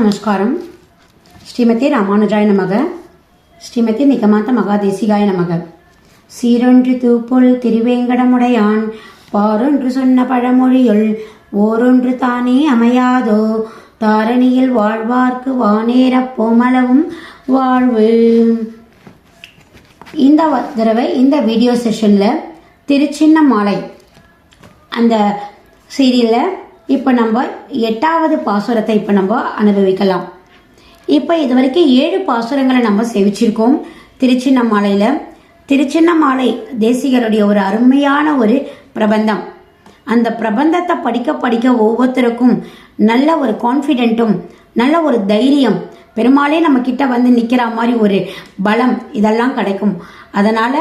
நமஸ்காரம். ஸ்ரீமதி ராமானுஜாய நமக. ஸ்ரீமதி நிகமாந்த மகாதேசிகாய நமக. சீரொன்று தூப்பொல் திருவேங்கடமுடையான் பாரொன்று சொன்ன பழமொழியுள் ஓரொன்று தானே அமையாதோ தாரணியில் வாழ்வார்க்கு வானேரப் போமளவும் வாழ்வு. இந்த தடவை இந்த வீடியோ செஷனில் திருச்சின்னமாலை அந்த சீரியலில் இப்போ நம்ம 8வது பாசுரத்தை இப்போ நம்ம அனுபவிக்கலாம். இப்போ இது வரைக்கும் 7 பாசுரங்களை நம்ம சேவிச்சிருக்கோம் திருச்சின்னமாலையில். திருச்சின்னமாலை தேசிகருடைய ஒரு அருமையான ஒரு பிரபந்தம். அந்த பிரபந்தத்தை படிக்க படிக்க ஒவ்வொருத்தருக்கும் நல்ல ஒரு கான்ஃபிடென்ட்டும் நல்ல ஒரு தைரியம், பெருமாளே நம்ம கிட்ட வந்து நிற்கிற மாதிரி ஒரு பலம் இதெல்லாம் கிடைக்கும். அதனால்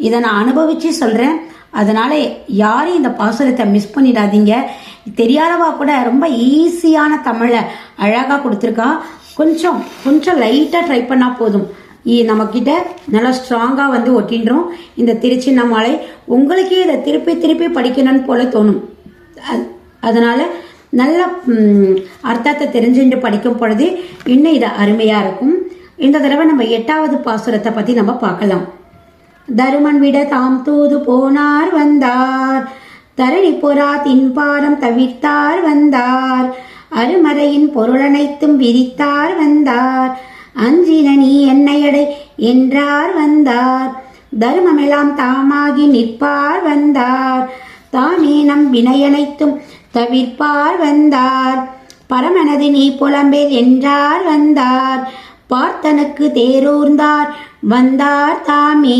இதை நான் அனுபவித்து சொல்கிறேன். அதனால் யாரும் இந்த பாசுரத்தை மிஸ் பண்ணிடாதீங்க. தெரியாதவா கூட ரொம்ப ஈஸியான தமிழை அழகாக கொடுத்துருக்கா. கொஞ்சம் லைட்டாக ட்ரை பண்ணால் போதும், நம்மக்கிட்ட நல்லா ஸ்ட்ராங்காக வந்து ஒட்டின்றோம் இந்த திருச்சின்னமாலை. உங்களுக்கே இதை திருப்பி திருப்பி படிக்கணும்னு போல தோணும். அதனால் நல்ல அர்த்தத்தை தெரிஞ்சுட்டு படிக்கும் பொழுது இன்னும் இது அருமையாக இருக்கும். இந்த தடவை நம்ம 8வது பாசுரத்தை பற்றி நம்ம பார்க்கலாம். தருமன் விட தாம் தூது போனார் வந்தார், தரணி பொறா தின்பாரம் தவிர்த்தார் வந்தார், அருமறையின் பொருளனைத்தும் விரித்தார் வந்தார், அஞ்சின நீ என்னையடை என்றார் வந்தார், தர்மமெல்லாம் தாமாகி நிற்பார் வந்தார், தாமே நம் வினையனைத்தும் தவிர்ப்பார் வந்தார், பரமனது நீ புலம்பேல் என்றார் வந்தார், பார்த்தனுக்கு தேரூர்ந்தார் வந்தார் தாமே.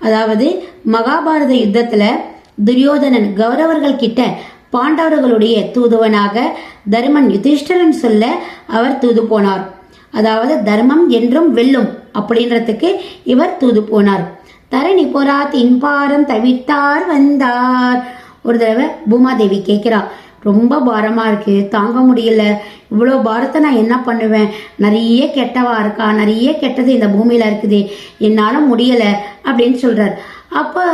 அதாவது மகாபாரத யுத்தத்தில் துரியோதனன் கௌரவர்கள் கிட்ட பாண்டவர்களுடைய தூதுவனாக தர்மன் யுதிஷ்டரன் சொல்ல அவர் தூது போனார். அதாவது தர்மம் என்றும் வெல்லும் அப்படின்றதுக்கு இவர் தூது போனார். தரணி பொறா தின்பாரம் தவிர்த்தார் வந்தார். ஒரு தடவை பூமாதேவி கேட்கிறா, ரொம்ப பாரமாக இருக்குது, தாங்க முடியல, இவ்வளோ பாரத்தை நான் என்ன பண்ணுவேன், நிறைய கெட்டவா இருக்கா, நிறைய கெட்டது இந்த பூமியில் இருக்குது, என்னால் முடியலை அப்படின்னு சொல்கிறார். அப்போ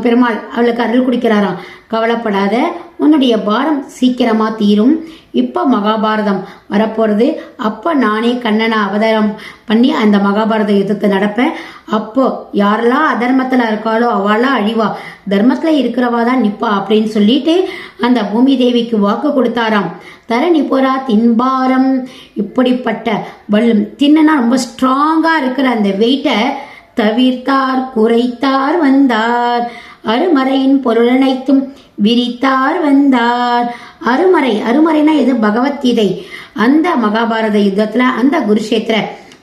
பெருமாள் அவளுக்கு அருள் குடிக்கிறாராம். கவலைப்படாத, உன்னுடைய பாரம் சீக்கிரமாக தீரும். இப்போ மகாபாரதம் வரப்போகிறது. அப்போ நானே கண்ணனை அவதாரம் பண்ணி அந்த மகாபாரத யுத்தத்தை நடப்பேன். அப்போ யாரெல்லாம் அதர்மத்தில் இருக்காளோ அவளாம் அழிவா, தர்மத்தில் இருக்கிறவா தான் நிற்பா அப்படின்னு சொல்லிட்டு அந்த பூமி தேவிக்கு வாக்கு கொடுத்தாராம். தரணி பொறா தின்பாரம், இப்படிப்பட்ட தின்னா ரொம்ப ஸ்ட்ராங்காக இருக்கிற அந்த வெயிட்டை தவிர்த்தார் குறைத்தார் வந்தார், அருமறையின் பொருளனைத்தும் விரித்தார் வந்தார். அருமறைனா எது? பகவத்கீதை. அந்த மகாபாரத யுத்தத்தில், அந்த குருஷேத்திர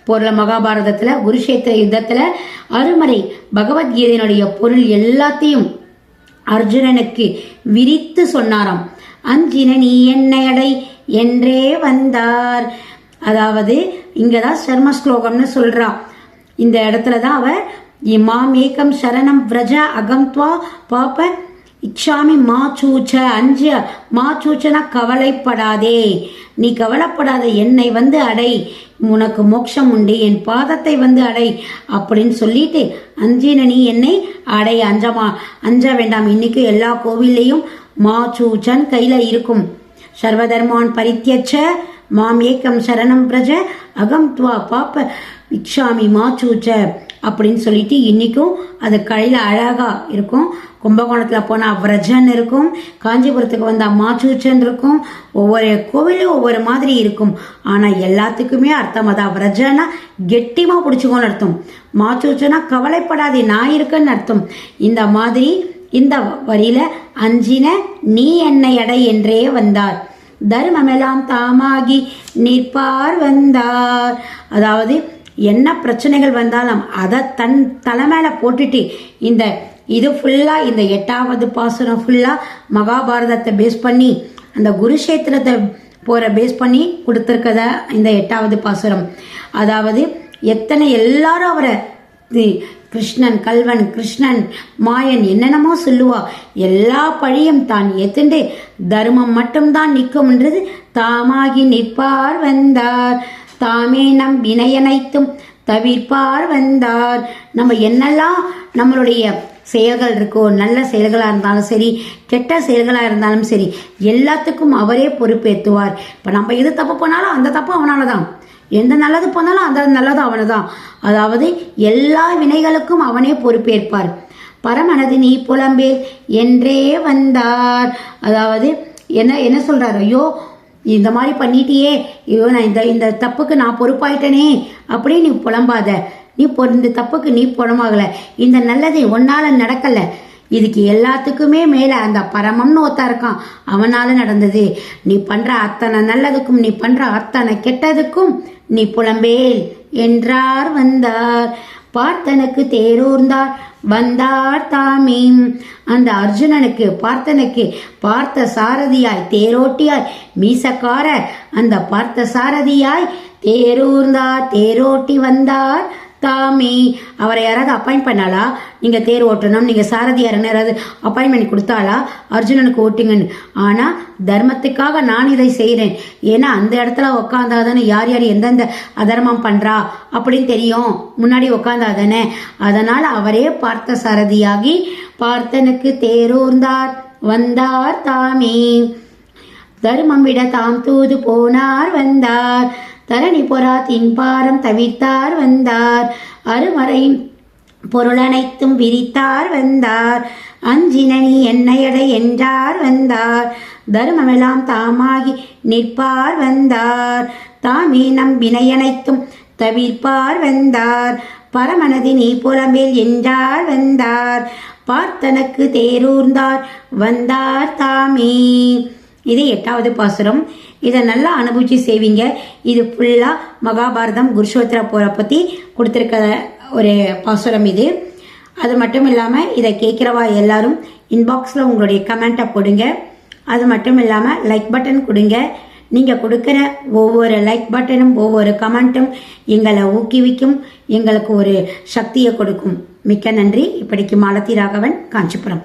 பொருள் மகாபாரதத்தில் குருஷேத்திர யுத்தத்தில் அருமறை பகவத்கீதையினுடைய பொருள் எல்லாத்தையும் அர்ஜுனனுக்கு விரித்து சொன்னாராம். அஞ்சின நீ என்னையடை என்றே வந்தார். அதாவது இங்கதான் சர்ம ஸ்லோகம்னு சொல்றான். இந்த இடத்துல தான் அவ இமாம் ஏகம் சரணம் விரஜ அகம் துவா பாப்ப இச்சாமி மா சூச்ச அஞ்ச மா சூச்சனா கவலைப்படாதே, நீ கவலைப்படாத, என்னை வந்து அடை, உனக்கு மோட்சம் உண்டு, என் பாதத்தை வந்து அடை அப்படின்னு சொல்லிட்டு அஞ்சின நீ என்னை அடை, அஞ்ச வேண்டாம். இன்னைக்கு எல்லா கோவில்லையும் மா சூச்சன் கையில இருக்கும். சர்வதர்மான் பரித்தியச்ச மாம் ஏக்கம் சரணம் பிரஜ அகம் துவா பாப்ப இக்ஷாமி மாச்சூச்ச அப்படின்னு சொல்லிட்டு இன்னைக்கும் அது கையில் அழகா இருக்கும். கும்பகோணத்தில் போனால் விரஜன் இருக்கும், காஞ்சிபுரத்துக்கு வந்தால் மாச்சூச்சன் இருக்கும். ஒவ்வொரு கோவிலும் ஒவ்வொரு மாதிரி இருக்கும். ஆனால் எல்லாத்துக்குமே அர்த்தம் அதான். விரஜனா கெட்டிமாக பிடிச்சிக்கோன்னு அர்த்தம், மாச்சூச்சனா கவலைப்படாதே நான் இருக்கேன்னு அர்த்தம். இந்த மாதிரி இந்த வரியில அஞ்சின நீ என்னை எடை என்றே வந்தார், தர்மமெல்லாம் தாமாகி நிற்பார் வந்தார். அதாவது என்ன பிரச்சனைகள் வந்தாலும் அதை தன் தலைமையில போட்டுட்டு இது ஃபுல்லா இந்த 8வது பாசுரம் ஃபுல்லா மகாபாரதத்தை பேஸ் பண்ணி அந்த குருஷேத்திரத்தை போற பேஸ் பண்ணி கொடுத்துருக்கத இந்த 8வது பாசுரம். அதாவது எத்தனை எல்லாரும் அவரை கிருஷ்ணன் கல்வன், கிருஷ்ணன் மாயன் என்னென்னமோ சொல்லுவா, எல்லா பழியும் தான் ஏத்துண்டு தர்மம் மட்டும்தான் நிற்கும்ன்றது தாமாகி நிற்பார் வந்தார், தாமே நம் வினையனைத்தும் தவிர்ப்பார் வந்தார். நம்ம என்னெல்லாம் நம்மளுடைய செயல்கள் இருக்கோ, நல்ல செயல்களாக இருந்தாலும் சரி, கெட்ட செயல்களாக இருந்தாலும் சரி, எல்லாத்துக்கும் அவரே பொறுப்பேற்றுவார். இப்போ நம்ம எது தப்பு பண்ணாலும் அந்த தப்பு அவனால தான், எந்த நல்லது பண்ணாலும் அந்த நல்லது அவனு தான். அதாவது எல்லா வினைகளுக்கும் அவனே பொறுப்பேற்பார். பரமனது நீ புலம்பேல் என்றே வந்தார். அதாவது என்ன சொல்றாரு, ஐயோ இந்த மாதிரி பண்ணிட்டியே, ஐயோ நான் இந்த தப்புக்கு நான் பொறுப்பாயிட்டனே அப்படி நீ புலம்பாத. நீ இந்த தப்புக்கு நீ புலமாகல, இந்த நல்லது ஒன்னால நடக்கல, இதுக்கு எல்லாத்துக்குமே மேல அந்த பரமம்னு ஒருத்தா இருக்கான், அவனால நடந்தது. நீ பண்ற அத்தனை நல்லதுக்கும் நீ பண்ற அத்தனை கெட்டதுக்கும் நீ புலம்பேல் என்றார் வந்தார். பார்த்தனுக்கு தேரூர்ந்தார் வந்தார் தாமே. அந்த அர்ஜுனனுக்கு பார்த்தனுக்கு பார்த்த சாரதியாய் தேரோட்டியாய் மீசக்கார அந்த பார்த்த சாரதியாய் தேரூர்ந்தார் தேரோட்டி வந்தார் தாமே. அவரை யாராவது அப்பாயிண்ட் பண்ணாலா, நீங்க தேர் ஓட்டணும், நீங்க சாரதி யாராவது அப்பாயின்மெண்ட் கொடுத்தாலா அர்ஜுனனுக்கு ஓட்டுங்கன்னு. ஆனா தர்மத்துக்காக நான் இதை செய்யறேன், ஏன்னா அந்த இடத்துல உக்காந்தாதானே யார் யார் எந்தெந்த அதர்மம் பண்றா அப்படின்னு தெரியும், முன்னாடி உக்காந்தாதானே. அதனால அவரே பார்த்த சாரதியாகி பார்த்தனுக்கு தேரோர்ந்தார் வந்தார் தாமே. தர்மம் விட தாம் தூது போனார் வந்தார். தரணி பொறா தின்பாரம் தவிர்த்தார் வந்தார். அருமறையின் பொருளனைத்தும் விரித்தார் வந்தார். அஞ்சினி என்னையடை என்றார் வந்தார். தர்மமெல்லாம் தாமாகி நிற்பார் வந்தார். தாமே நம் வினையனைத்தும் தவிர்ப்பார் வந்தார். பரமனது நீ புலம்பேல் என்றார் வந்தார். பார்த்தனக்கு தேரூர்ந்தார் வந்தார் தாமே. இது 8வது பாசுரம். இதை நல்லா அனுபவிச்சு செய்வீங்க. இது ஃபுல்லாக மகாபாரதம் குருஷோத்திர போரை பற்றி கொடுத்துருக்க ஒரு பாசுரம் இது. அது மட்டும் இல்லாமல் இதை கேட்குறவா எல்லாரும் இன்பாக்ஸில் உங்களுடைய கமெண்ட்டை கொடுங்க. அது மட்டும் இல்லாமல் லைக் பட்டன் கொடுங்க. நீங்கள் கொடுக்குற ஒவ்வொரு லைக் பட்டனும் ஒவ்வொரு கமெண்ட்டும் எங்களை ஊக்குவிக்கும், எங்களுக்கு ஒரு சக்தியை கொடுக்கும். மிக்க நன்றி. இப்படிக்கு மாலதி ராகவன், காஞ்சிபுரம்.